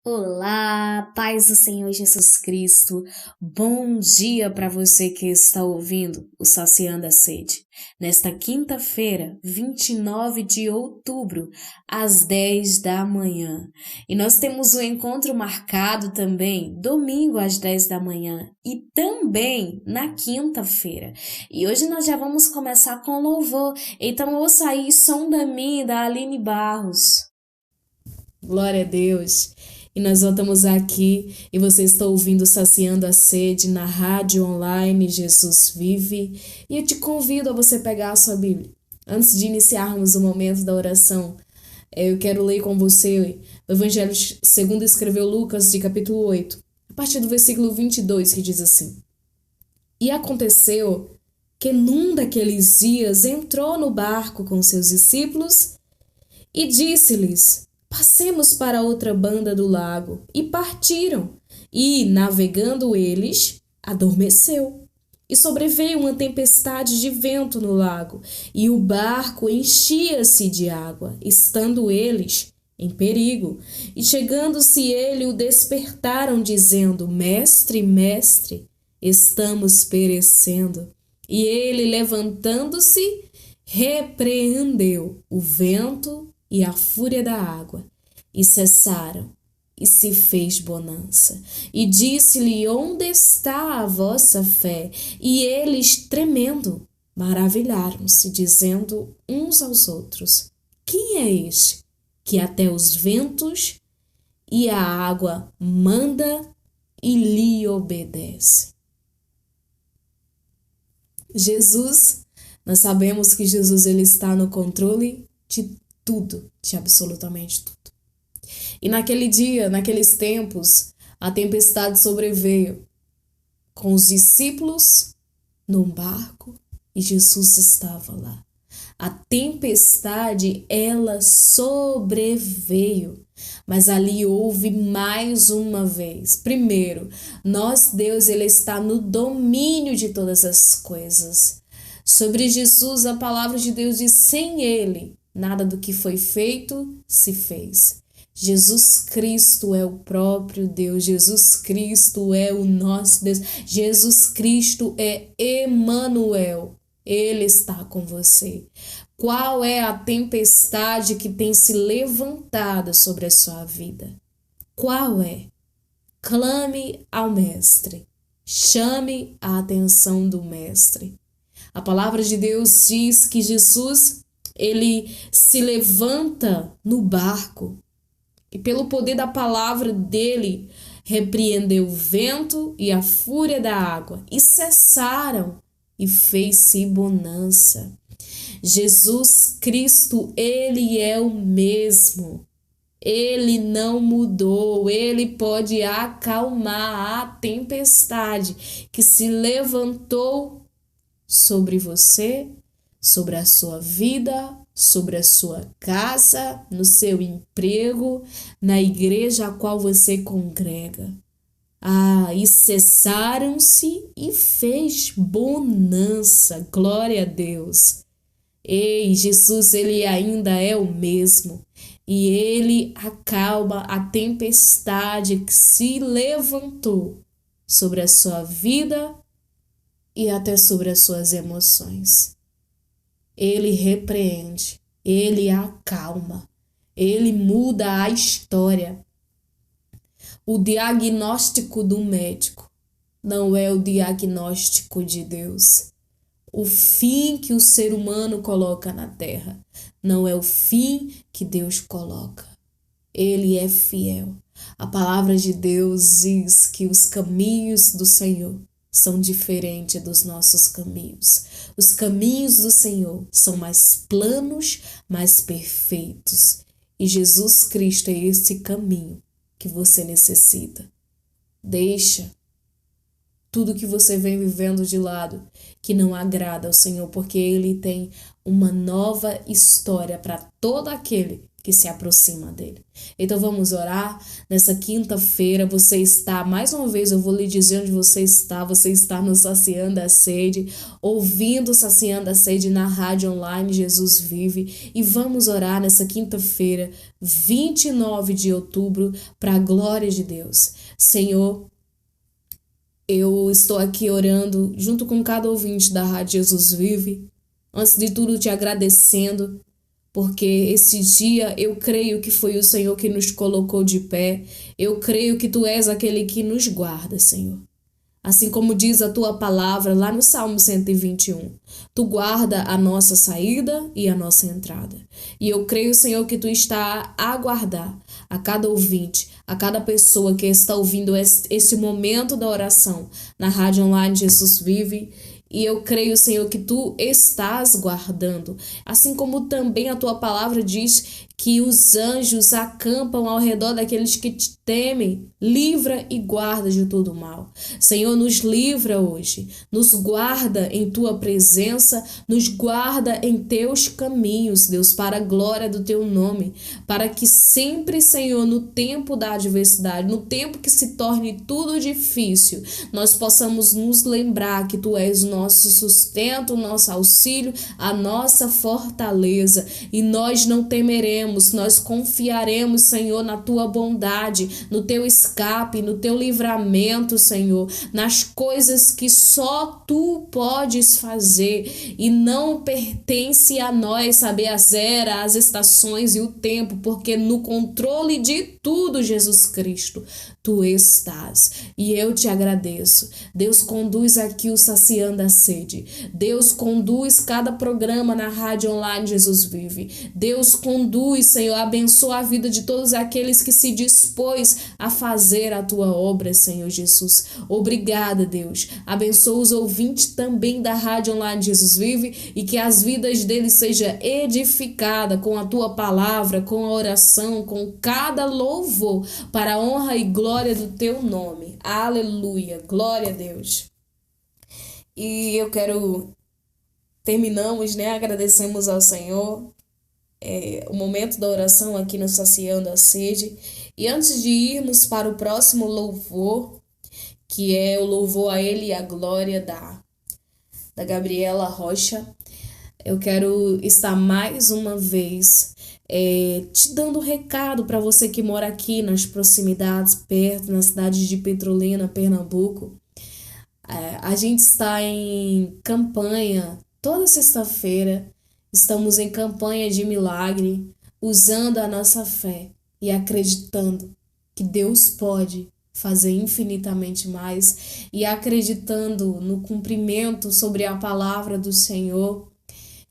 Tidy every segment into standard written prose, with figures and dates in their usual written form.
Olá, paz do Senhor Jesus Cristo. Bom dia para você que está ouvindo o Saciando a Sede. Nesta quinta-feira, 29 de outubro, às 10 da manhã. E nós temos um encontro marcado também, domingo às 10 da manhã e também na quinta-feira. E hoje nós já vamos começar com louvor. Então ouça aí Sonda Me, da Aline Barros. Glória a Deus. E nós voltamos aqui e você está ouvindo Saciando a Sede na rádio online Jesus Vive. E eu te convido a você pegar a sua Bíblia. Antes de iniciarmos o momento da oração, eu quero ler com você o Evangelho segundo escreveu Lucas, de capítulo 8, a partir do versículo 22, que diz assim: E aconteceu que num daqueles dias entrou no barco com seus discípulos e disse-lhes: Passemos para outra banda do lago. E partiram. E, navegando eles, adormeceu. E sobreveio uma tempestade de vento no lago, e o barco enchia-se de água, estando eles em perigo. E chegando-se ele, o despertaram, dizendo: Mestre, mestre, estamos perecendo. E ele, levantando-se, repreendeu o vento e a fúria da água, e cessaram, e se fez bonança. E disse-lhe: Onde está a vossa fé? E eles, tremendo, maravilharam-se, dizendo uns aos outros: Quem é este que até os ventos e a água manda e lhe obedece? Jesus, nós sabemos que Jesus ele está no controle de tudo, de absolutamente tudo. E naquele dia, naqueles tempos, a tempestade sobreveio com os discípulos num barco e Jesus estava lá. A tempestade, ela sobreveio, mas ali houve mais uma vez. Primeiro, Deus, ele está no domínio de todas as coisas. Sobre Jesus, a palavra de Deus diz: sem ele, nada do que foi feito se fez. Jesus Cristo é o próprio Deus. Jesus Cristo é o nosso Deus. Jesus Cristo é Emanuel. Ele está com você. Qual é a tempestade que tem se levantado sobre a sua vida? Qual é? Clame ao Mestre. Chame a atenção do Mestre. A palavra de Deus diz que Jesus, ele se levanta no barco e pelo poder da palavra dele repreendeu o vento e a fúria da água e cessaram e fez-se bonança. Jesus Cristo, ele é o mesmo. Ele não mudou, ele pode acalmar a tempestade que se levantou sobre você, sobre a sua vida, sobre a sua casa, no seu emprego, na igreja a qual você congrega. E cessaram-se e fez bonança. Glória a Deus. Ei, Jesus, ele ainda é o mesmo. E ele acalma a tempestade que se levantou sobre a sua vida e até sobre as suas emoções. Ele repreende, ele acalma, ele muda a história. O diagnóstico do médico não é o diagnóstico de Deus. O fim que o ser humano coloca na terra não é o fim que Deus coloca. Ele é fiel. A palavra de Deus diz que os caminhos do Senhor são diferentes dos nossos caminhos. Os caminhos do Senhor são mais planos, mais perfeitos. E Jesus Cristo é esse caminho que você necessita. Deixa tudo que você vem vivendo de lado, que não agrada ao Senhor, porque Ele tem uma nova história para todo aquele que se aproxima dele. Então vamos orar nessa quinta-feira. Você está, mais uma vez eu vou lhe dizer onde você está no Saciando a Sede, ouvindo Saciando a Sede na rádio online Jesus Vive, e vamos orar nessa quinta-feira, 29 de outubro, para a glória de Deus. Senhor, eu estou aqui orando junto com cada ouvinte da rádio Jesus Vive, antes de tudo te agradecendo, porque esse dia eu creio que foi o Senhor que nos colocou de pé. Eu creio que Tu és aquele que nos guarda, Senhor. Assim como diz a Tua palavra lá no Salmo 121. Tu guarda a nossa saída e a nossa entrada. E eu creio, Senhor, que Tu está a aguardar a cada ouvinte, a cada pessoa que está ouvindo esse momento da oração na rádio online Jesus Vive. E eu creio, Senhor, que Tu estás guardando. Assim como também a Tua palavra diz que os anjos acampam ao redor daqueles que te temem. Livra e guarda de todo mal. Senhor, nos livra hoje. Nos guarda em Tua presença. Nos guarda em Teus caminhos, Deus, para a glória do Teu nome. Para que sempre, Senhor, no tempo da adversidade, no tempo que se torne tudo difícil, nós possamos nos lembrar que Tu és o nosso sustento, o nosso auxílio, a nossa fortaleza. E nós não temeremos. Nós confiaremos, Senhor, na Tua bondade, no Teu escape, no Teu livramento, Senhor, nas coisas que só Tu podes fazer e não pertence a nós saber as eras, as estações e o tempo, porque no controle de tudo, Jesus Cristo, Tu estás. E eu te agradeço. Deus, conduz aqui o Saciando a Sede. Deus, conduz cada programa na rádio online Jesus Vive. Deus, conduz, Senhor, abençoa a vida de todos aqueles que se dispôs a fazer a Tua obra, Senhor Jesus. Obrigada, Deus. Abençoa os ouvintes também da rádio online Jesus Vive e que as vidas deles sejam edificadas com a Tua palavra, com a oração, com cada louvor, para a honra e glória do Teu nome. Aleluia. Glória a Deus. E eu quero... Terminamos, né? Agradecemos ao Senhor o momento da oração aqui no Saciando a Sede. E antes de irmos para o próximo louvor, que é o louvor a Ele e a glória da Gabriela Rocha, eu quero estar mais uma vez te dando recado para você que mora aqui nas proximidades, perto, na cidade de Petrolina, Pernambuco. A gente está em campanha toda sexta-feira. Estamos em campanha de milagre, usando a nossa fé e acreditando que Deus pode fazer infinitamente mais e acreditando no cumprimento sobre a palavra do Senhor,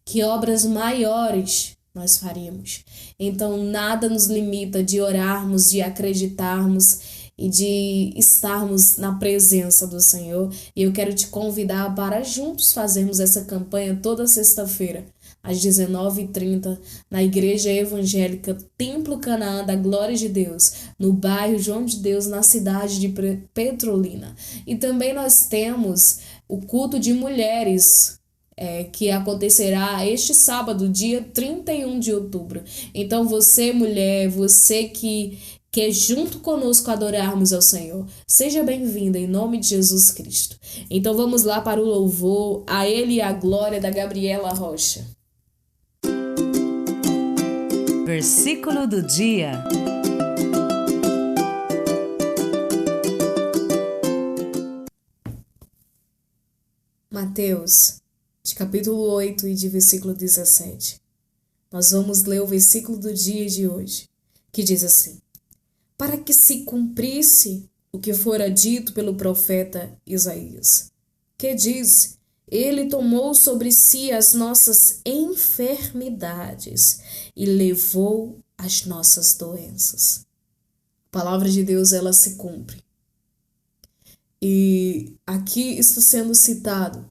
que obras maiores nós faríamos. Então, nada nos limita de orarmos, de acreditarmos e de estarmos na presença do Senhor. E eu quero te convidar para juntos fazermos essa campanha toda sexta-feira, às 19h30, na Igreja Evangélica Templo Canaã da Glória de Deus, no bairro João de Deus, na cidade de Petrolina. E também nós temos o culto de mulheres, que acontecerá este sábado, dia 31 de outubro. Então você, mulher, você que quer junto conosco adorarmos ao Senhor, seja bem-vinda em nome de Jesus Cristo. Então vamos lá para o louvor a Ele e a glória da Gabriela Rocha. Versículo do dia. Mateus, de capítulo 8 e de versículo 17. Nós vamos ler o versículo do dia de hoje, que diz assim: para que se cumprisse o que fora dito pelo profeta Isaías, que diz: Ele tomou sobre si as nossas enfermidades e levou as nossas doenças. A palavra de Deus, ela se cumpre. E aqui está sendo citado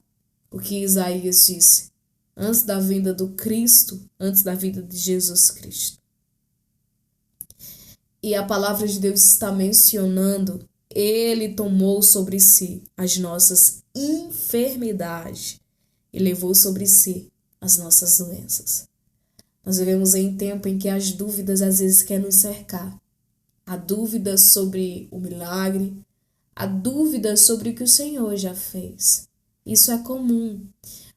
o que Isaías disse antes da vinda do Cristo, antes da vinda de Jesus Cristo. E a palavra de Deus está mencionando: Ele tomou sobre si as nossas enfermidades e levou sobre si as nossas doenças. Nós vivemos em um tempo em que as dúvidas às vezes querem nos cercar. A dúvida sobre o milagre, a dúvida sobre o que o Senhor já fez. Isso é comum,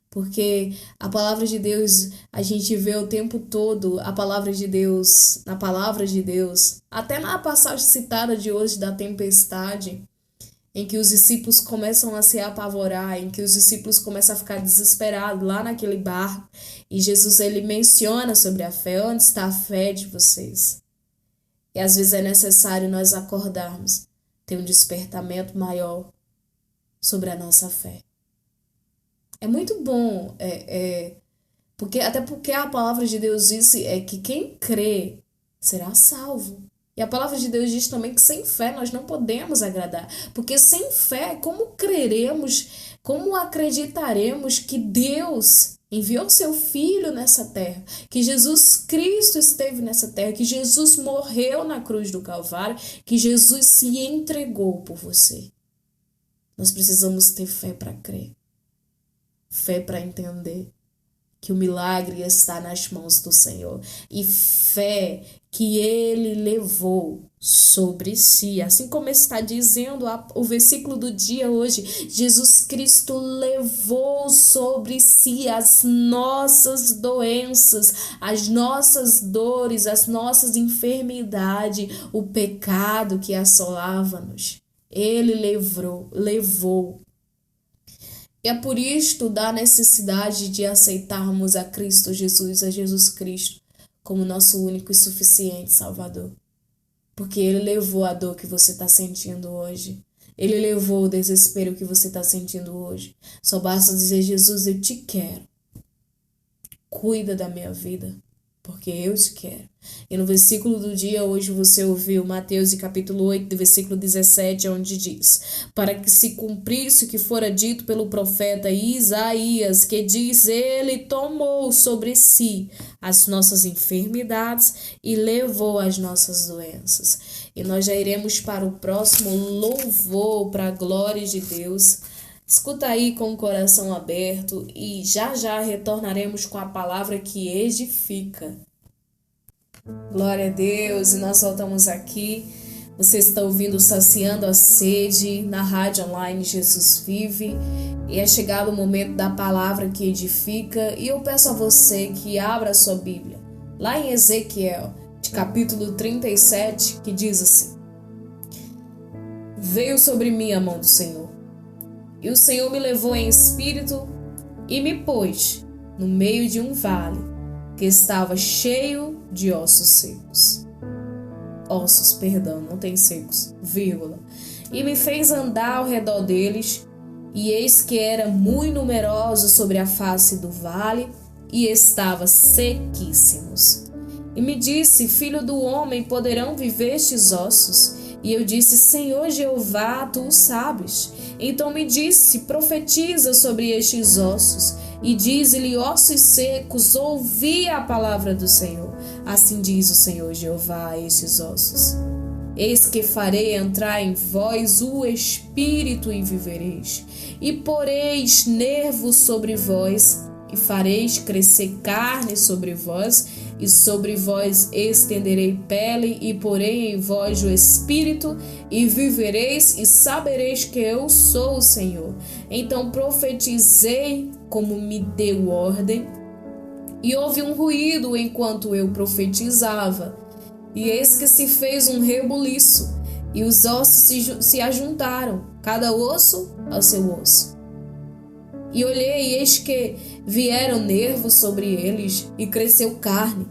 porque a palavra de Deus, a gente vê o tempo todo a palavra de Deus, na palavra de Deus, até na passagem citada de hoje da tempestade, em que os discípulos começam a se apavorar, em que os discípulos começam a ficar desesperados lá naquele barco, e Jesus ele menciona sobre a fé. Onde está a fé de vocês? E às vezes é necessário nós acordarmos, ter um despertamento maior sobre a nossa fé. É muito bom, até porque a palavra de Deus disse que quem crê será salvo. E a palavra de Deus diz também que sem fé nós não podemos agradar. Porque sem fé, como creremos, como acreditaremos que Deus enviou seu Filho nessa terra, que Jesus Cristo esteve nessa terra, que Jesus morreu na cruz do Calvário, que Jesus se entregou por você? Nós precisamos ter fé para crer, fé para entender que o milagre está nas mãos do Senhor, e fé que Ele levou sobre si. Assim como está dizendo o versículo do dia hoje, Jesus Cristo levou sobre si as nossas doenças, as nossas dores, as nossas enfermidades, o pecado que assolava-nos. Ele levou. E é por isto da necessidade de aceitarmos a Cristo Jesus, a Jesus Cristo, como nosso único e suficiente Salvador. Porque Ele levou a dor que você está sentindo hoje. Ele levou o desespero que você está sentindo hoje. Só basta dizer: Jesus, eu te quero. Cuida da minha vida, porque eu te quero. E no versículo do dia hoje você ouviu Mateus capítulo 8, versículo 17, onde diz: para que se cumprisse o que fora dito pelo profeta Isaías, que diz: ele tomou sobre si as nossas enfermidades e levou as nossas doenças. E nós já iremos para o próximo louvor, para a glória de Deus. Escuta aí com o coração aberto e já retornaremos com a palavra que edifica. Glória a Deus, e nós voltamos aqui. Você está ouvindo Saciando a Sede na rádio online Jesus Vive, e é chegado o momento da palavra que edifica, e eu peço a você que abra a sua Bíblia lá em Ezequiel, de capítulo 37, que diz assim: veio sobre mim a mão do Senhor, e o Senhor me levou em espírito e me pôs no meio de um vale que estava cheio de ossos secos. Não tem secos, vírgula. E me fez andar ao redor deles, e eis que era muito numeroso sobre a face do vale, e estava sequíssimos. E me disse: filho do homem, poderão viver estes ossos? E eu disse: Senhor Jeová, tu o sabes. Então me disse: profetiza sobre estes ossos, e dize-lhe: ossos secos, ouvi a palavra do Senhor. Assim diz o Senhor Jeová a estes ossos: eis que farei entrar em vós o espírito e vivereis, e poreis nervos sobre vós, e fareis crescer carne sobre vós, e sobre vós estenderei pele, e porei em vós o espírito, e vivereis, e sabereis que eu sou o Senhor. Então profetizei como me deu ordem, e houve um ruído enquanto eu profetizava, e eis que se fez um rebuliço, e os ossos se ajuntaram, cada osso ao seu osso. E olhei, e eis que vieram nervos sobre eles, e cresceu carne,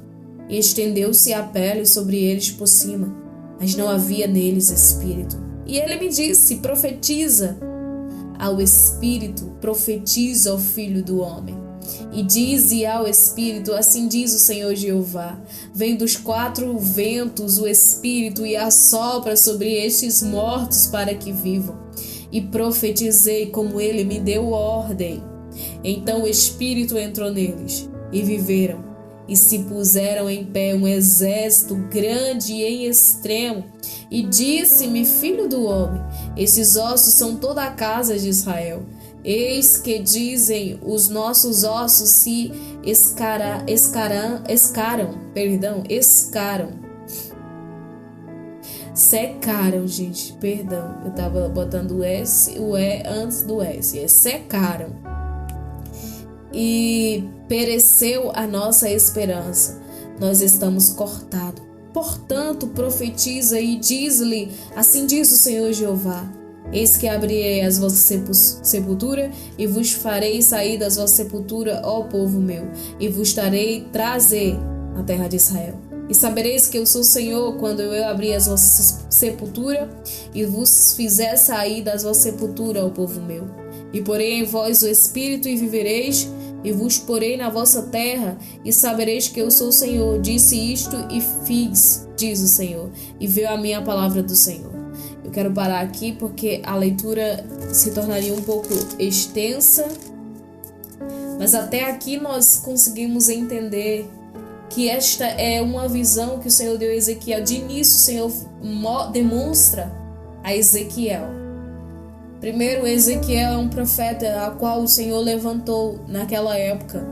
e estendeu-se a pele sobre eles por cima, mas não havia neles espírito. E ele me disse: profetiza ao espírito, profetiza ao filho do homem. E dize ao espírito: assim diz o Senhor Jeová, vem dos quatro ventos o espírito, e assopra sobre estes mortos para que vivam. E profetizei como ele me deu ordem. Então o espírito entrou neles, e viveram, e se puseram em pé um exército grande e em extremo. E disse-me: filho do homem, esses ossos são toda a casa de Israel. Eis que dizem os nossos ossos: se Secaram, gente, perdão, eu tava botando o E antes do S, secaram. E pereceu a nossa esperança, nós estamos cortados. Portanto, profetiza e diz-lhe, assim diz o Senhor Jeová: eis que abrirei as vossas sepulturas e vos farei sair das vossas sepulturas, ó povo meu, e vos farei trazer a terra de Israel. E sabereis que eu sou o Senhor quando eu abrir as vossas sepulturas e vos fizer sair das vossas sepulturas, ó povo meu. E porei em vós o Espírito e vivereis, e vos porei na vossa terra, e sabereis que eu sou o Senhor. Disse isto e fiz, diz o Senhor, e veio a minha palavra do Senhor. Eu quero parar aqui porque a leitura se tornaria um pouco extensa, mas até aqui nós conseguimos entender que esta é uma visão que o Senhor deu a Ezequiel. De início, o Senhor demonstra a Ezequiel. Primeiro, Ezequiel é um profeta a qual o Senhor levantou naquela época,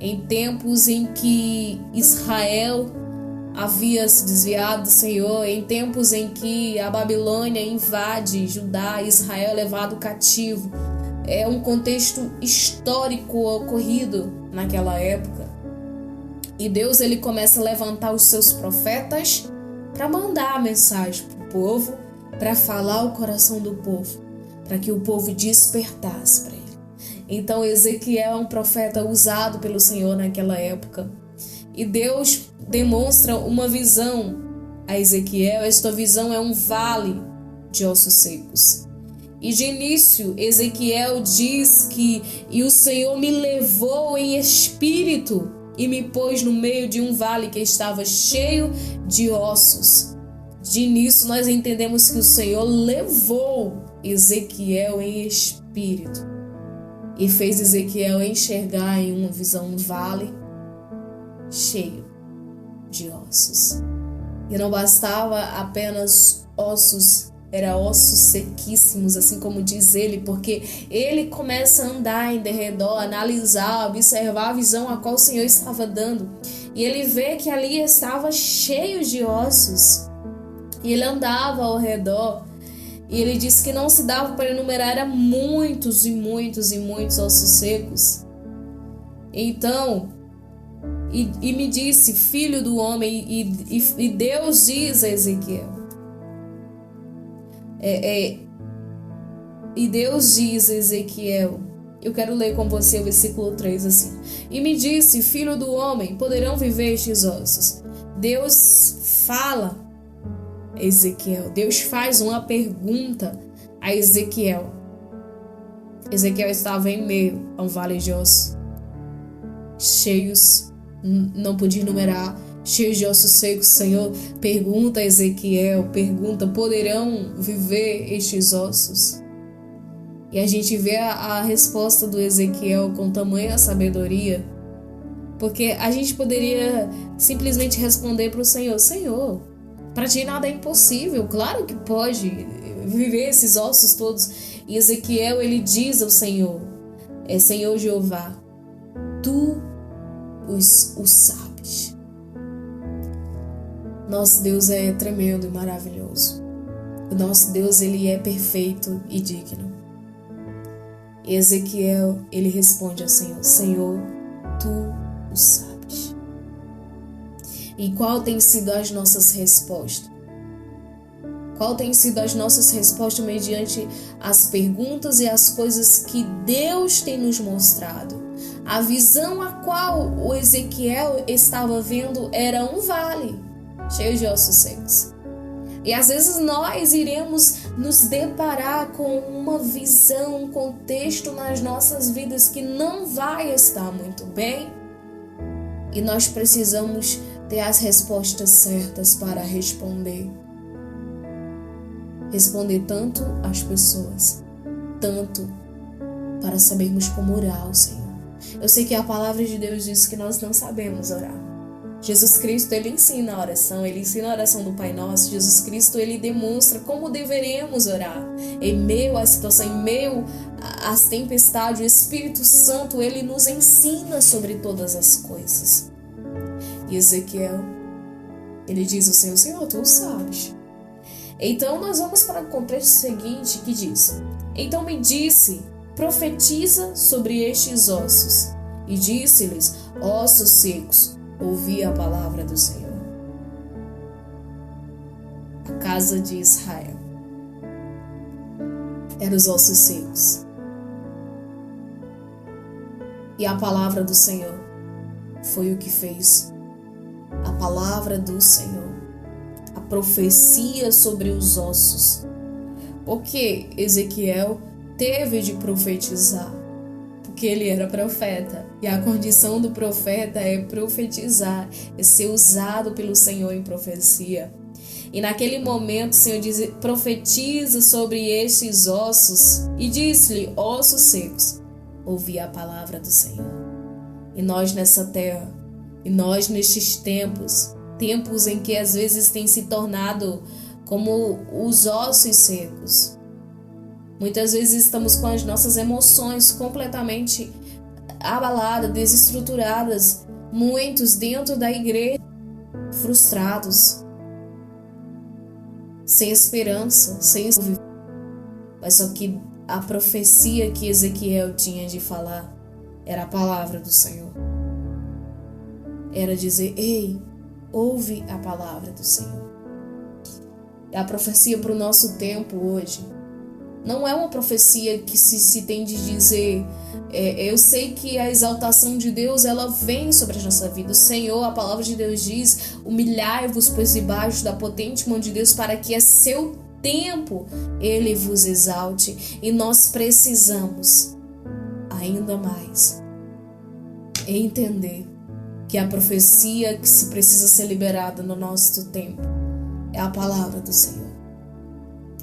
em tempos em que Israel havia se desviado do Senhor, em tempos em que a Babilônia invade Judá, Israel é levado cativo. É um contexto histórico ocorrido naquela época. E Deus ele começa a levantar os seus profetas para mandar a mensagem para o povo, para falar o coração do povo, para que o povo despertasse para ele. Então Ezequiel é um profeta usado pelo Senhor naquela época. E Deus demonstra uma visão a Ezequiel. Esta visão é um vale de ossos secos. E de início Ezequiel diz que e o Senhor me levou em espírito e me pôs no meio de um vale que estava cheio de ossos. De início nós entendemos que o Senhor levou Ezequiel em espírito e fez Ezequiel enxergar em uma visão um vale cheio de ossos. E não bastava apenas ossos, era ossos sequíssimos, assim como diz ele, porque ele começa a andar em derredor, analisar, observar a visão a qual o Senhor estava dando. E ele vê que ali estava cheio de ossos. E ele andava ao redor. E ele disse que não se dava para enumerar, eram muitos e muitos e muitos ossos secos. Então, e me disse, filho do homem, e Deus diz a Ezequiel, e Deus diz a Ezequiel, eu quero ler com você o versículo 3 assim: e me disse, filho do homem, poderão viver estes ossos? Deus fala a Ezequiel, Deus faz uma pergunta a Ezequiel. Ezequiel estava em meio a um vale de ossos cheios, não podia enumerar, cheios de ossos secos. O Senhor pergunta a Ezequiel, poderão viver estes ossos? E a gente vê a resposta do Ezequiel com tamanha sabedoria, porque a gente poderia simplesmente responder para o Senhor: Senhor, para ti nada é impossível, claro que pode viver esses ossos todos. E Ezequiel ele diz ao Senhor, Senhor Jeová, tu os sabes. Nosso Deus é tremendo e maravilhoso. O nosso Deus ele é perfeito e digno. E Ezequiel ele responde ao Senhor: Senhor, tu o sabes. E qual tem sido as nossas respostas? Qual tem sido as nossas respostas mediante as perguntas e as coisas que Deus tem nos mostrado? A visão a qual o Ezequiel estava vendo era um vale cheio de ossos secos. E às vezes nós iremos nos deparar com uma visão, um contexto nas nossas vidas que não vai estar muito bem. E nós precisamos ter as respostas certas para responder. Responder tanto às pessoas, tanto para sabermos como orar ao Senhor. Eu sei que a palavra de Deus diz que nós não sabemos orar. Jesus Cristo, ele ensina a oração, ele ensina a oração do Pai Nosso. Jesus Cristo, ele demonstra como deveremos orar em meio à situação, em meio as tempestades, o Espírito Santo, ele nos ensina sobre todas as coisas. E Ezequiel, ele diz o Senhor, tu sabes. Então nós vamos para o contexto seguinte que diz: então me disse, profetiza sobre estes ossos. E disse-lhes, ossos secos, ouvi a palavra do Senhor. A casa de Israel eram os ossos secos. E a palavra do Senhor foi o que fez. A palavra do Senhor, a profecia sobre os ossos. Porque Ezequiel teve de profetizar, porque ele era profeta. E a condição do profeta é profetizar, é ser usado pelo Senhor em profecia. E naquele momento o Senhor diz, profetiza sobre estes ossos. E disse-lhe, ossos secos, ouvi a palavra do Senhor. E nós nessa terra, e nós nestes tempos em que às vezes tem se tornado como os ossos secos. Muitas vezes estamos com as nossas emoções completamente abaladas, desestruturadas. Muitos dentro da igreja frustrados, sem esperança, sem viver. Mas só que a profecia que Ezequiel tinha de falar era a palavra do Senhor. Era dizer, ei, ouve a palavra do Senhor. E a profecia para o nosso tempo hoje não é uma profecia que se tem de dizer, eu sei que a exaltação de Deus, ela vem sobre a nossa vida. O Senhor, a palavra de Deus diz, humilhai-vos, pois debaixo da potente mão de Deus, para que a seu tempo Ele vos exalte. E nós precisamos, ainda mais, entender que a profecia que se precisa ser liberada no nosso tempo é a palavra do Senhor.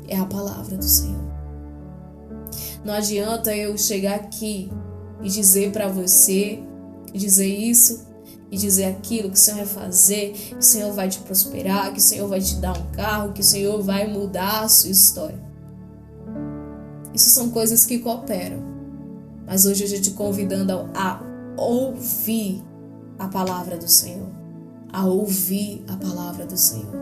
É a palavra do Senhor. Não adianta eu chegar aqui e dizer para você, dizer isso e dizer aquilo que o Senhor vai fazer, que o Senhor vai te prosperar, que o Senhor vai te dar um carro, que o Senhor vai mudar a sua história. Isso são coisas que cooperam. Mas hoje eu estou te convidando a ouvir a palavra do Senhor. A ouvir a palavra do Senhor.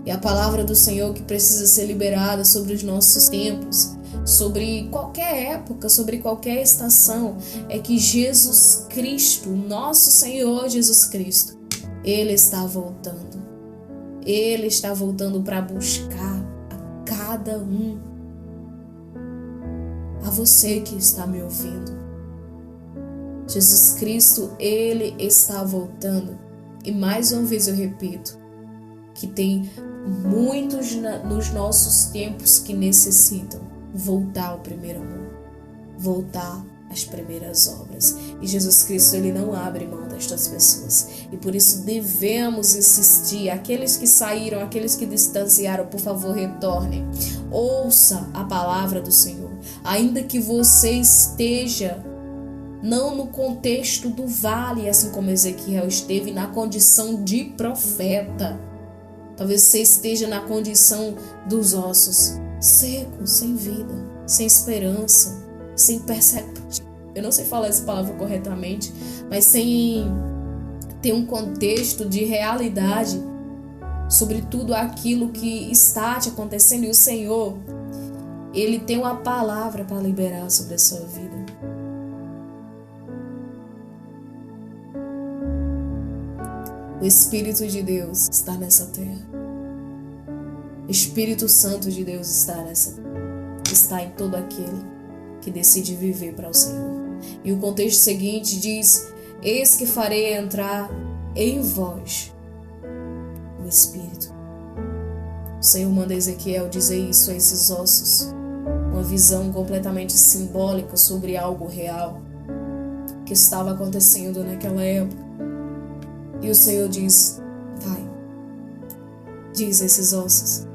E a palavra do Senhor que precisa ser liberada sobre os nossos tempos, sobre qualquer época, sobre qualquer estação, é que Jesus Cristo, nosso Senhor Jesus Cristo, Ele está voltando. Ele está voltando para buscar a cada um. A você que está me ouvindo. Jesus Cristo, Ele está voltando. E mais uma vez eu repito, que tem muitos nos nossos tempos que necessitam voltar ao primeiro amor, voltar às primeiras obras. E Jesus Cristo, Ele não abre mão destas pessoas. E por isso devemos insistir. Aqueles que saíram, aqueles que distanciaram, por favor, retornem. Ouça a palavra do Senhor. Ainda que você esteja não no contexto do vale, assim como Ezequiel esteve, na condição de profeta. Talvez você esteja na condição dos ossos, seco, sem vida, sem esperança, sem perspectiva. Eu não sei falar essa palavra corretamente, mas sem ter um contexto de realidade sobre tudo aquilo que está te acontecendo. E o Senhor, Ele tem uma palavra para liberar sobre a sua vida. O Espírito de Deus está nessa terra. O Espírito Santo de Deus está em todo aquele que decide viver para o Senhor. E o contexto seguinte diz, eis que farei entrar em vós o Espírito. O Senhor manda Ezequiel dizer isso a esses ossos. Uma visão completamente simbólica sobre algo real que estava acontecendo naquela época. E o Senhor diz, vai, diz a esses ossos,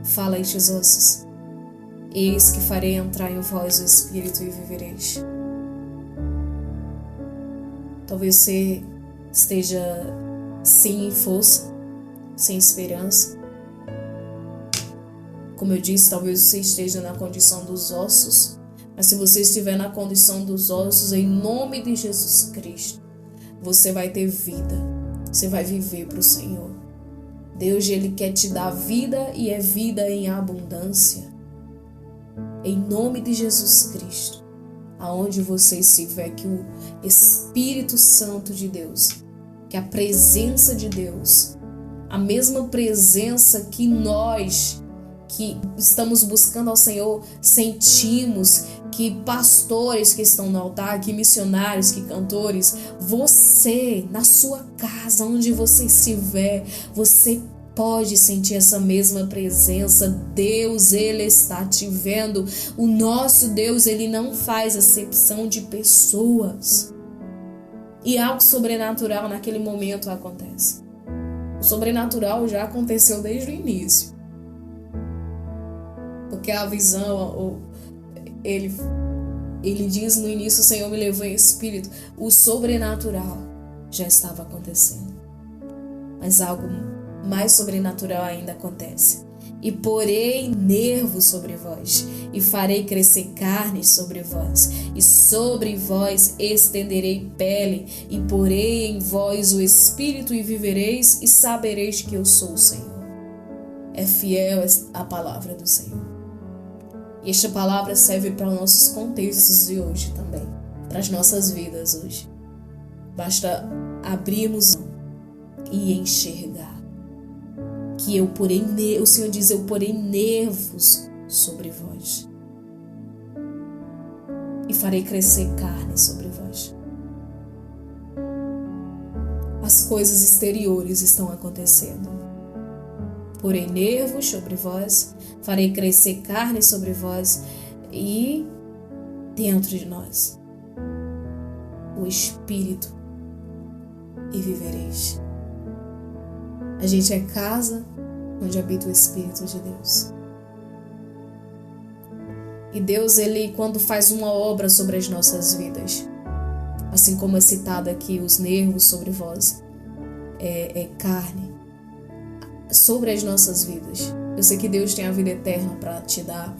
fala a estes ossos, eis que farei entrar em vós o Espírito e vivereis. Talvez você esteja sem força, sem esperança. Como eu disse, talvez você esteja na condição dos ossos, Mas se você estiver na condição dos ossos, em nome de Jesus Cristo, você vai ter vida. Você vai viver para o Senhor. Deus, Ele quer te dar vida e é vida em abundância. Em nome de Jesus Cristo, aonde você estiver, que o Espírito Santo de Deus, que a presença de Deus, a mesma presença que nós que estamos buscando ao Senhor sentimos, que pastores que estão no altar, que missionários, que cantores, você, na sua casa, onde você estiver, você pode sentir essa mesma presença. Deus, Ele está te vendo. O nosso Deus, Ele não faz acepção de pessoas. E algo sobrenatural naquele momento acontece. O sobrenatural já aconteceu desde o início. Porque a visão, ele diz no início, o Senhor me levou em espírito. O sobrenatural já estava acontecendo. Mas algo mais sobrenatural ainda acontece. E porei nervos sobre vós, e farei crescer carne sobre vós, e sobre vós estenderei pele, e porei em vós o espírito, e vivereis, e sabereis que eu sou o Senhor. É fiel a palavra do Senhor. E esta palavra serve para os nossos contextos de hoje também, para as nossas vidas hoje. Basta abrirmos e enxergar. Que o Senhor diz, eu porei nervos sobre vós. E farei crescer carne sobre vós. As coisas exteriores estão acontecendo. Porei nervos sobre vós, farei crescer carne sobre vós e dentro de nós o Espírito e vivereis. A gente é casa onde habita o Espírito de Deus. E Deus, Ele, quando faz uma obra sobre as nossas vidas, assim como é citado aqui, os nervos sobre vós, é carne, sobre as nossas vidas. Eu sei que Deus tem a vida eterna para te dar,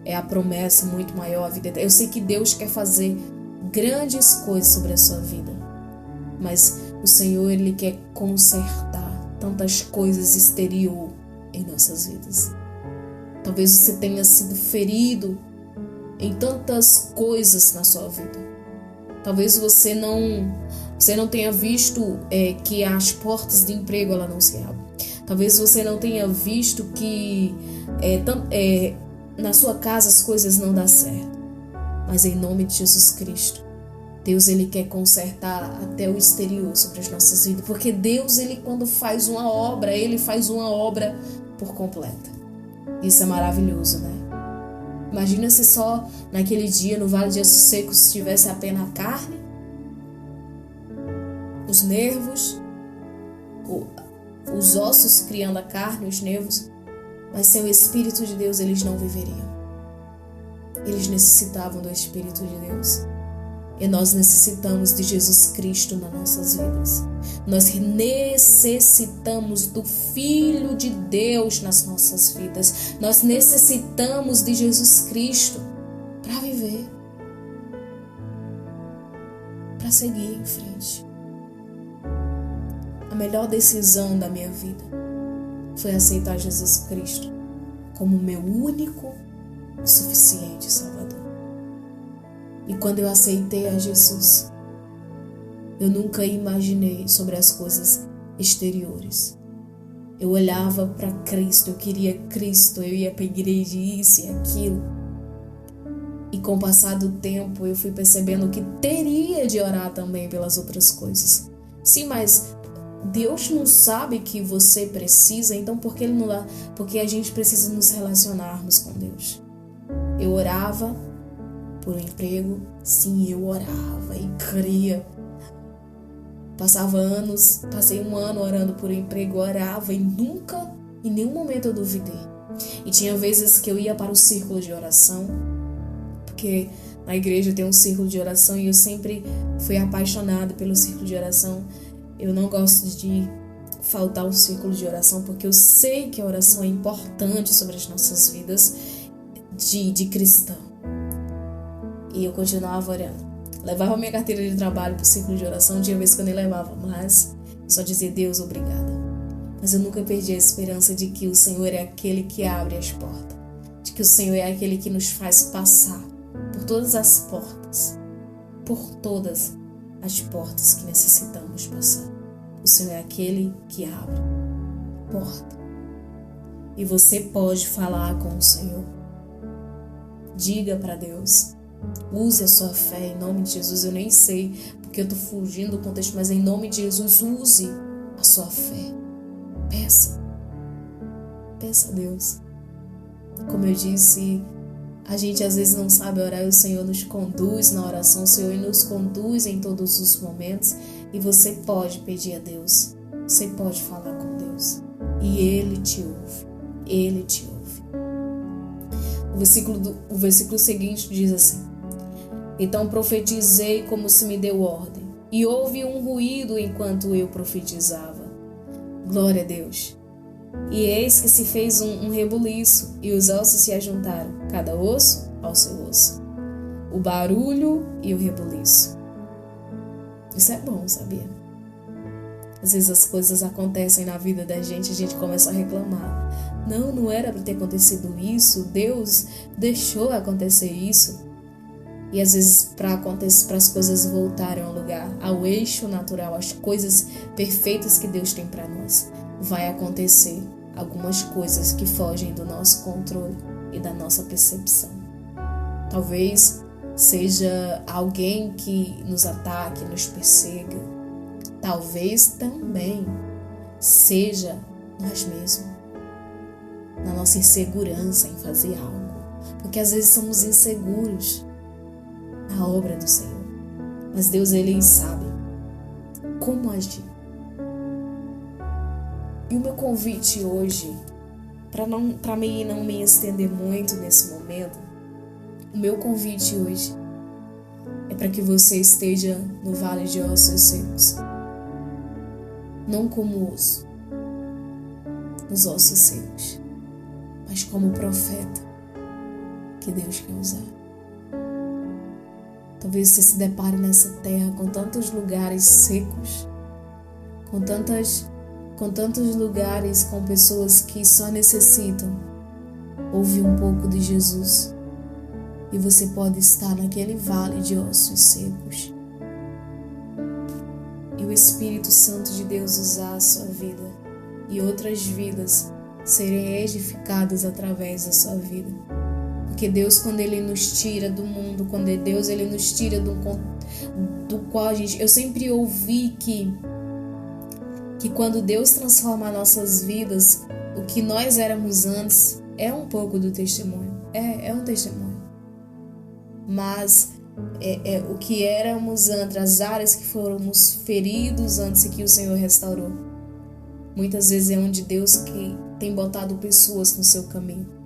é a promessa muito maior, a vida eterna. Eu sei que Deus quer fazer grandes coisas sobre a sua vida, mas o Senhor, Ele quer consertar tantas coisas exterior em nossas vidas. Talvez você tenha sido ferido em tantas coisas na sua vida. Talvez você não tenha visto que as portas de emprego ela não se abrem. Talvez você não tenha visto que na sua casa as coisas não dão certo. Mas em nome de Jesus Cristo, Deus, Ele quer consertar até o exterior sobre as nossas vidas. Porque Deus, Ele quando faz uma obra, Ele faz uma obra por completa. Isso é maravilhoso, né? Imagina se só naquele dia, no Vale de Ossos Secos, tivesse apenas a carne, os nervos, os ossos criando a carne, os nervos. Mas sem o Espírito de Deus, eles não viveriam. Eles necessitavam do Espírito de Deus. E nós necessitamos de Jesus Cristo nas nossas vidas. Nós necessitamos do Filho de Deus nas nossas vidas. Nós necessitamos de Jesus Cristo para viver, para seguir em frente. A melhor decisão da minha vida foi aceitar Jesus Cristo como meu único e suficiente Salvador. E quando eu aceitei a Jesus, eu nunca imaginei sobre as coisas exteriores. Eu olhava para Cristo, eu queria Cristo, eu ia para a igreja, isso e aquilo. E com o passar do tempo, eu fui percebendo que teria de orar também pelas outras coisas. Sim, mas Deus não sabe que você precisa, então por que Ele não dá? Porque a gente precisa nos relacionarmos com Deus. Eu orava por um emprego, sim, eu orava e cria. Passei um ano orando por um emprego, orava e nunca, em nenhum momento eu duvidei. E tinha vezes que eu ia para o círculo de oração, porque na igreja tem um círculo de oração e eu sempre fui apaixonada pelo círculo de oração. Eu não gosto de faltar o círculo de oração, porque eu sei que a oração é importante sobre as nossas vidas de cristão. E eu continuava orando. Levava minha carteira de trabalho para o ciclo de oração, tinha vezes que eu nem levava, mas eu só dizia: Deus, obrigada. Mas eu nunca perdi a esperança de que o Senhor é aquele que abre as portas, de que o Senhor é aquele que nos faz passar por todas as portas, que necessitamos passar. O Senhor é aquele que abre a porta. E você pode falar com o Senhor. Diga para Deus. Use a sua fé em nome de Jesus. Eu nem sei porque eu estou fugindo do contexto, mas em nome de Jesus, use a sua fé. Peça a Deus. Como eu disse, a gente às vezes não sabe orar e o Senhor nos conduz na oração, o Senhor nos conduz em todos os momentos e você pode pedir a Deus, você pode falar com Deus e Ele te ouve. O versículo seguinte diz assim: então profetizei como se me deu ordem, e houve um ruído enquanto eu profetizava. Glória a Deus. E eis que se fez um rebuliço, e os ossos se ajuntaram, cada osso ao seu osso. O barulho e o rebuliço. Isso é bom, sabia? Às vezes as coisas acontecem na vida da gente, a gente começa a reclamar. Não era para ter acontecido isso, Deus deixou acontecer isso. E às vezes para as coisas voltarem ao lugar, ao eixo natural, às coisas perfeitas que Deus tem para nós, vai acontecer algumas coisas que fogem do nosso controle e da nossa percepção. Talvez seja alguém que nos ataque, nos persiga. Talvez também seja nós mesmos, na nossa insegurança em fazer algo. Porque às vezes somos inseguros na obra do Senhor. Mas Deus, Ele sabe como agir. E o meu convite hoje, para mim não me estender muito nesse momento, o meu convite hoje é para que você esteja no vale de ossos secos. Não como osso, os ossos secos, mas como profeta que Deus quer usar. Talvez você se depare nessa terra com tantos lugares secos, com tantos lugares com pessoas que só necessitam ouvir um pouco de Jesus. E você pode estar naquele vale de ossos secos. E o Espírito Santo de Deus usar a sua vida e outras vidas serem edificadas através da sua vida. Porque Deus, quando Ele nos tira do mundo, quando Deus Ele nos tira do qual eu sempre ouvi que quando Deus transforma nossas vidas, o que nós éramos antes é um pouco do testemunho. É um testemunho. Mas o que éramos antes, as áreas que fomos feridos antes e que o Senhor restaurou. Muitas vezes é onde Deus que tem botado pessoas no seu caminho,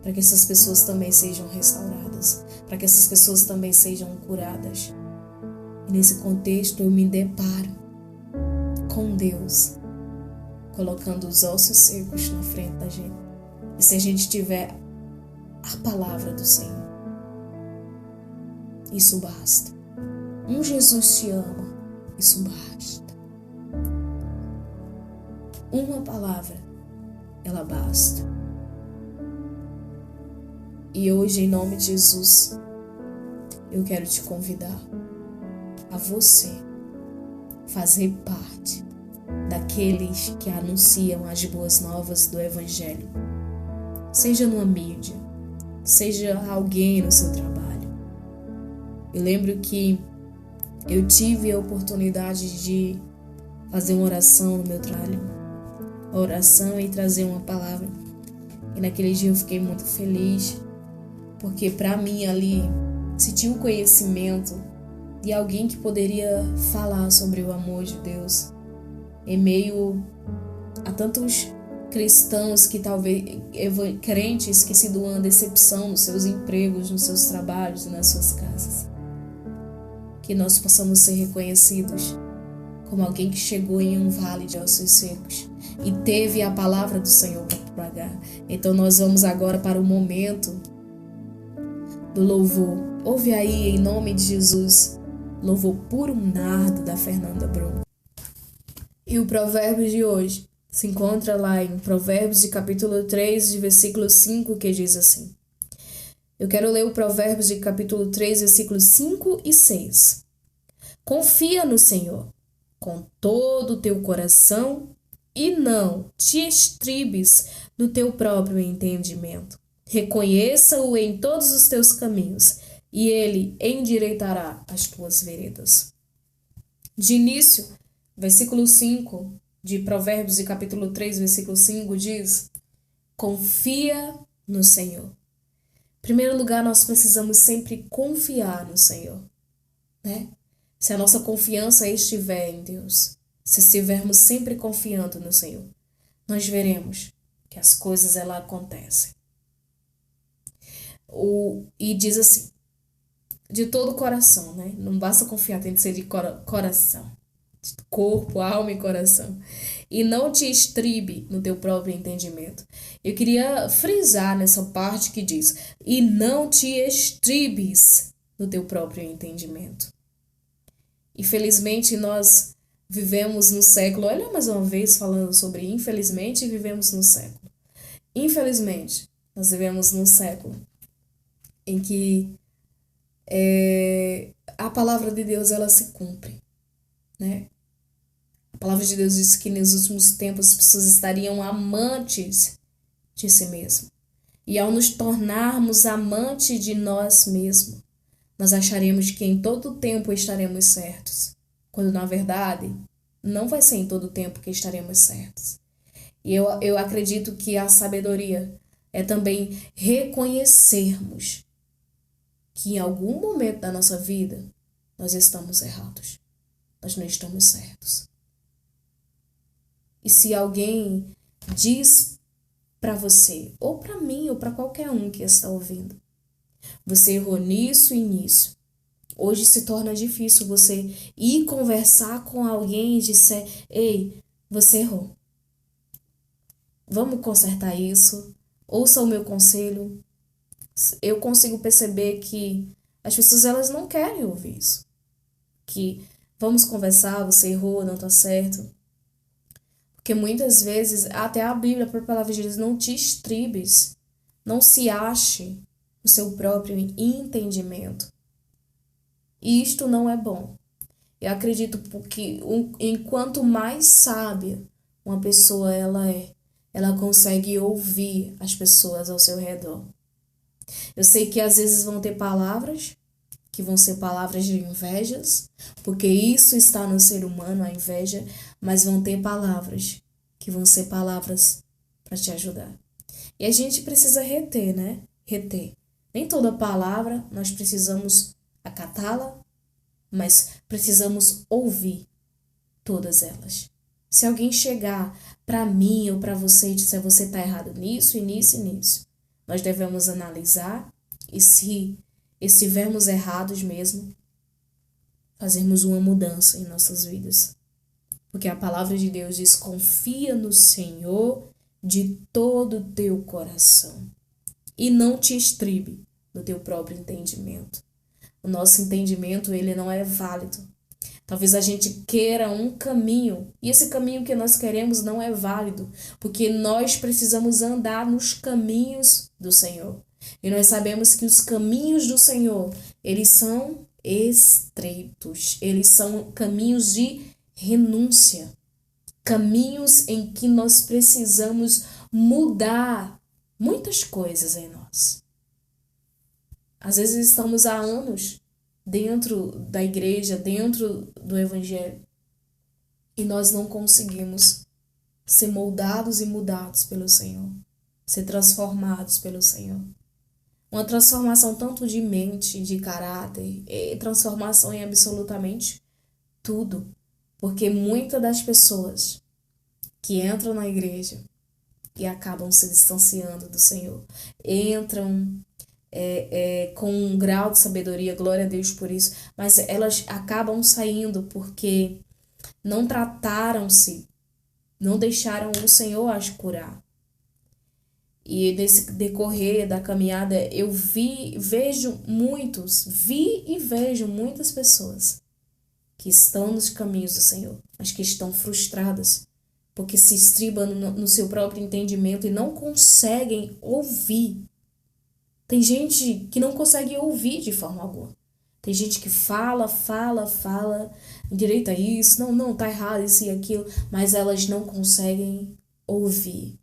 para que essas pessoas também sejam restauradas, para que essas pessoas também sejam curadas. E nesse contexto eu me deparo com Deus, colocando os ossos secos na frente da gente. E se a gente tiver a palavra do Senhor, isso basta. Jesus te ama, isso basta. Uma palavra, ela basta. E hoje, em nome de Jesus, eu quero te convidar a você fazer parte daqueles que anunciam as boas novas do Evangelho. Seja numa mídia, seja alguém no seu trabalho. Eu lembro que eu tive a oportunidade de fazer uma oração no meu trabalho, uma oração e trazer uma palavra. E naquele dia eu fiquei muito feliz, porque para mim ali se tinha um conhecimento de alguém que poderia falar sobre o amor de Deus em meio a tantos cristãos que talvez, crentes que se doam a decepção nos seus empregos, nos seus trabalhos e nas suas casas. Que nós possamos ser reconhecidos como alguém que chegou em um vale de ossos secos e teve a palavra do Senhor para propagar. Então nós vamos agora para o momento do louvor. Ouve aí, em nome de Jesus, louvor puro nardo da Fernanda Brum. E o provérbio de hoje se encontra lá em Provérbios de capítulo 3, de versículo 5, que diz assim. Eu quero ler o Provérbios de capítulo 3, versículos 5 e 6. Confia no Senhor com todo o teu coração e não te estribes no teu próprio entendimento. Reconheça-o em todos os teus caminhos e ele endireitará as tuas veredas. De início, versículo 5 de Provérbios de capítulo 3, versículo 5 diz: confia no Senhor. Em primeiro lugar, nós precisamos sempre confiar no Senhor, né? Se a nossa confiança estiver em Deus, se estivermos sempre confiando no Senhor, nós veremos que as coisas elas acontecem. E diz assim, de todo o coração, né? Não basta confiar, tem que ser de coração, de corpo, alma e coração. E não te estribe no teu próprio entendimento. Eu queria frisar nessa parte que diz, e não te estribes no teu próprio entendimento. Infelizmente, nós vivemos no século, olha mais uma vez falando sobre infelizmente, vivemos no século. Infelizmente, nós vivemos num século em que a palavra de Deus ela se cumpre, né? A palavra de Deus diz que nos últimos tempos as pessoas estariam amantes de si mesmas. E ao nos tornarmos amantes de nós mesmos, nós acharemos que em todo tempo estaremos certos, quando na verdade não vai ser em todo tempo que estaremos certos. E eu acredito que a sabedoria é também reconhecermos que em algum momento da nossa vida nós estamos errados, nós não estamos certos. E se alguém diz para você, ou para mim, ou para qualquer um que está ouvindo, você errou nisso e nisso. Hoje se torna difícil você ir conversar com alguém e dizer, ei, você errou. Vamos consertar isso. Ouça o meu conselho. Eu consigo perceber que as pessoas elas não querem ouvir isso. Que vamos conversar, você errou, não está certo. Porque muitas vezes, até a Bíblia, por palavra de Deus, não te estribes, não se ache o seu próprio entendimento. E isto não é bom. Eu acredito que enquanto mais sábia uma pessoa ela consegue ouvir as pessoas ao seu redor. Eu sei que às vezes vão ter palavras que vão ser palavras de invejas, porque isso está no ser humano, a inveja, mas vão ter palavras que vão ser palavras para te ajudar. E a gente precisa reter, né? Reter. Nem toda palavra nós precisamos acatá-la, mas precisamos ouvir todas elas. Se alguém chegar para mim ou para você e disser você está errado nisso e nisso e nisso, nós devemos analisar e se estivermos errados mesmo, fazermos uma mudança em nossas vidas. Porque a palavra de Deus diz, confia no Senhor de todo o teu coração e não te estribe no teu próprio entendimento. O nosso entendimento, ele não é válido. Talvez a gente queira um caminho e esse caminho que nós queremos não é válido, porque nós precisamos andar nos caminhos do Senhor. E nós sabemos que os caminhos do Senhor, eles são estreitos, eles são caminhos de renúncia, caminhos em que nós precisamos mudar muitas coisas em nós. Às vezes estamos há anos dentro da igreja, dentro do evangelho, e nós não conseguimos ser moldados e mudados pelo Senhor, ser transformados pelo Senhor. Uma transformação tanto de mente, de caráter, e transformação em absolutamente tudo. Porque muitas das pessoas que entram na igreja e acabam se distanciando do Senhor, entram com um grau de sabedoria, glória a Deus por isso, mas elas acabam saindo porque não trataram-se, não deixaram o Senhor as curar. E nesse decorrer da caminhada, vi e vejo muitas pessoas que estão nos caminhos do Senhor, mas que estão frustradas, porque se estribam no seu próprio entendimento e não conseguem ouvir. Tem gente que não consegue ouvir de forma alguma. Tem gente que fala, endireita isso, não, tá errado isso e aquilo, mas elas não conseguem ouvir.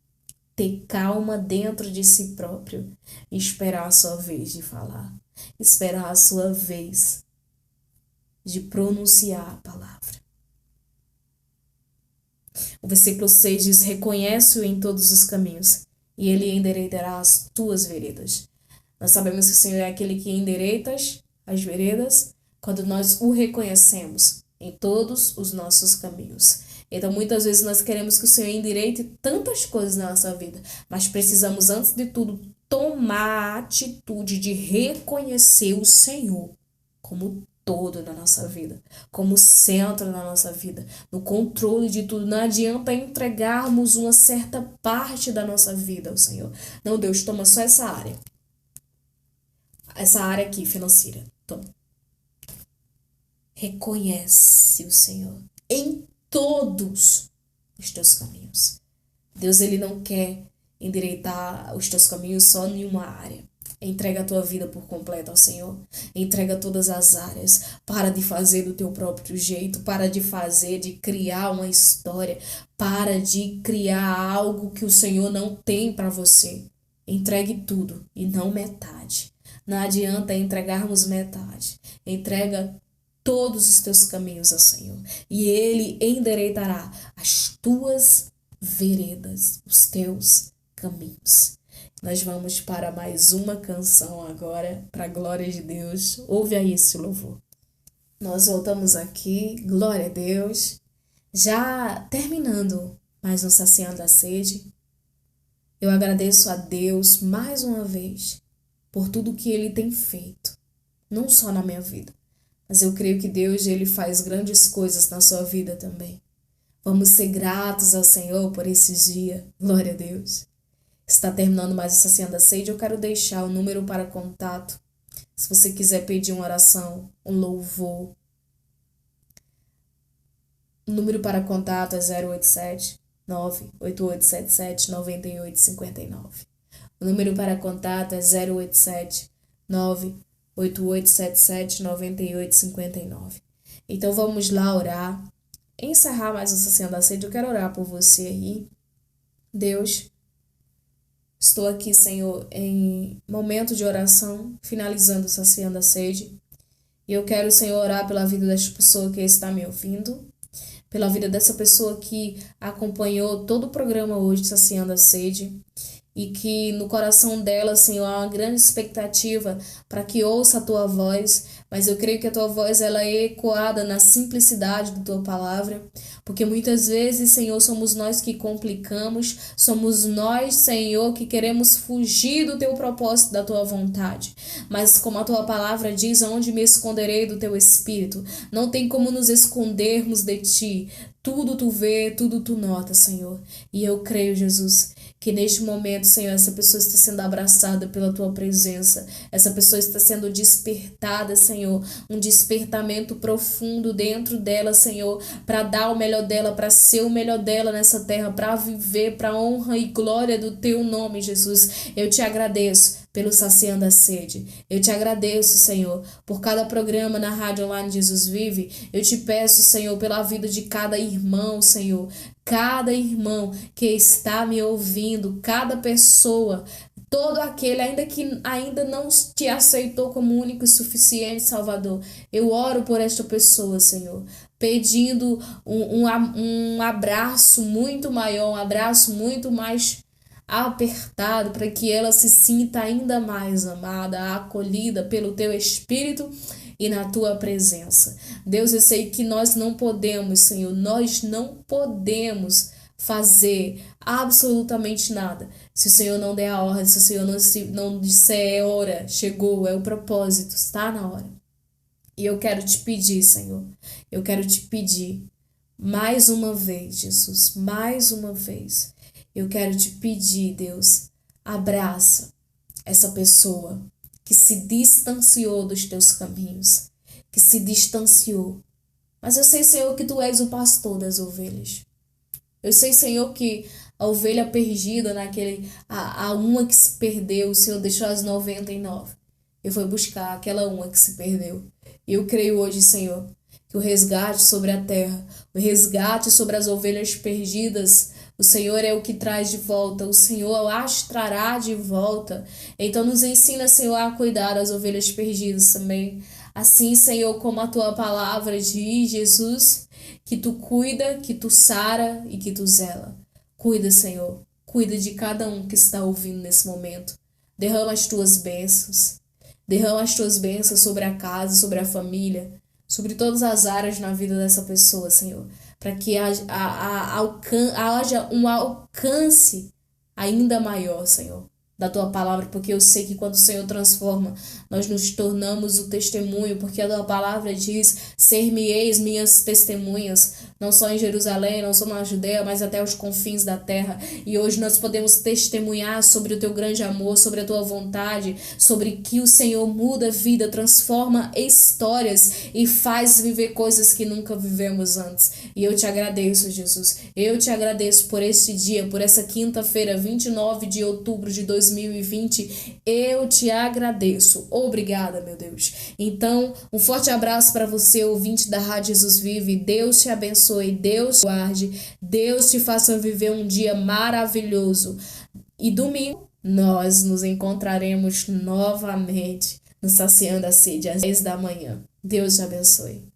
Ter calma dentro de si próprio e esperar a sua vez de falar. Esperar a sua vez de pronunciar a palavra. O versículo 6 diz: reconhece-o em todos os caminhos e ele endireitará as tuas veredas. Nós sabemos que o Senhor é aquele que endireita as veredas quando nós o reconhecemos em todos os nossos caminhos. Então, muitas vezes nós queremos que o Senhor endireite tantas coisas na nossa vida, mas precisamos, antes de tudo, tomar a atitude de reconhecer o Senhor como todo na nossa vida, como centro na nossa vida, no controle de tudo. Não adianta entregarmos uma certa parte da nossa vida ao Senhor. Não, Deus, toma só essa área aqui financeira. Toma. Reconhece o Senhor em todos os teus caminhos. Deus, ele não quer endireitar os teus caminhos só em uma área. Entrega a tua vida por completo ao Senhor. Entrega todas as áreas. Para de fazer do teu próprio jeito. Para de criar uma história. Para de criar algo que o Senhor não tem para você. Entregue tudo e não metade. Não adianta entregarmos metade. Entrega todos os teus caminhos ao Senhor. E Ele endireitará as tuas veredas, os teus caminhos. Nós vamos para mais uma canção agora, para a glória de Deus. Ouve aí esse louvor. Nós voltamos aqui, glória a Deus. Já terminando mais um Saciando a Sede. Eu agradeço a Deus mais uma vez por tudo que Ele tem feito. Não só na minha vida, mas eu creio que Deus, ele faz grandes coisas na sua vida também. Vamos ser gratos ao Senhor por esse dia. Glória a Deus. Está terminando mais essa Saciando a Sede. Eu quero deixar o número para contato. Se você quiser pedir uma oração, um louvor. O número para contato é 087 98877 9859. O número para contato é 087 98877 9859. Então vamos lá orar. Encerrar mais um Saciando a Sede. Eu quero orar por você aí. Deus, estou aqui, Senhor, em momento de oração, finalizando o Saciando a Sede. E eu quero, Senhor, orar pela vida desta pessoa que está me ouvindo, pela vida dessa pessoa que acompanhou todo o programa hoje, Saciando a Sede, e que no coração dela, Senhor, há uma grande expectativa para que ouça a Tua voz, mas eu creio que a Tua voz ela é ecoada na simplicidade da Tua palavra, porque muitas vezes, Senhor, somos nós que complicamos, somos nós, Senhor, que queremos fugir do Teu propósito, da Tua vontade, mas como a Tua palavra diz, aonde me esconderei do Teu Espírito? Não tem como nos escondermos de Ti. Tudo Tu vê, tudo Tu nota, Senhor. E eu creio, Jesus, que neste momento, Senhor, essa pessoa está sendo abraçada pela Tua presença. Essa pessoa está sendo despertada, Senhor. Um despertamento profundo dentro dela, Senhor, para dar o melhor dela, para ser o melhor dela nessa terra, para viver para a honra e glória do Teu nome, Jesus. Eu Te agradeço pelo Saciando a Sede. Eu Te agradeço, Senhor, por cada programa na Rádio Online Jesus Vive. Eu Te peço, Senhor, pela vida de cada irmão, Senhor. Cada irmão que está me ouvindo, cada pessoa, todo aquele ainda que ainda não Te aceitou como único e suficiente Salvador. Eu oro por esta pessoa, Senhor, pedindo um abraço muito maior, um abraço muito mais apertado, para que ela se sinta ainda mais amada, acolhida pelo Teu Espírito e na Tua presença. Deus, eu sei que nós não podemos, Senhor, nós não podemos fazer absolutamente nada se o Senhor não der a ordem, se o Senhor não disser é hora, chegou, é o propósito, está na hora. E eu quero Te pedir, Senhor, eu quero Te pedir mais uma vez, Jesus, mais uma vez. Eu quero Te pedir, Deus, Abraça essa pessoa que se distanciou dos teus caminhos, que se distanciou. Mas eu sei, Senhor, que tu és o pastor das ovelhas. Eu sei, Senhor, que a ovelha perdida a uma que se perdeu, o Senhor deixou as 99 e foi buscar aquela uma que se perdeu. E eu creio hoje, Senhor, que o resgate sobre a terra, o resgate sobre as ovelhas perdidas, o Senhor é o que traz de volta, o Senhor as trará de volta. Então nos ensina, Senhor, a cuidar das ovelhas perdidas também. Assim, Senhor, como a tua palavra diz, Jesus, que tu cuida, que tu sara e que tu zela. Cuida, Senhor, cuida de cada um que está ouvindo nesse momento. Derrama as tuas bênçãos. Derrama as tuas bênçãos sobre a casa, sobre a família, sobre todas as áreas na vida dessa pessoa, Senhor. Para que haja um alcance ainda maior, Senhor, da tua palavra, porque eu sei que quando o Senhor transforma, nós nos tornamos o testemunho, porque a tua palavra diz: ser-me-eis minhas testemunhas, não só em Jerusalém, não só na Judeia, mas até os confins da terra. E hoje nós podemos testemunhar sobre o teu grande amor, sobre a tua vontade, sobre que o Senhor muda a vida, transforma histórias e faz viver coisas que nunca vivemos antes. E eu te agradeço, Jesus. Eu te agradeço por este dia, por essa quinta-feira, 29 de outubro de 2020. Eu te agradeço. Obrigada, meu Deus. Então, um forte abraço para você, ouvinte da Rádio Jesus Vive. Deus te abençoe, Deus te guarde, Deus te faça viver um dia maravilhoso. E domingo nós nos encontraremos novamente no Saciando a Sede às 10 da manhã. Deus te abençoe.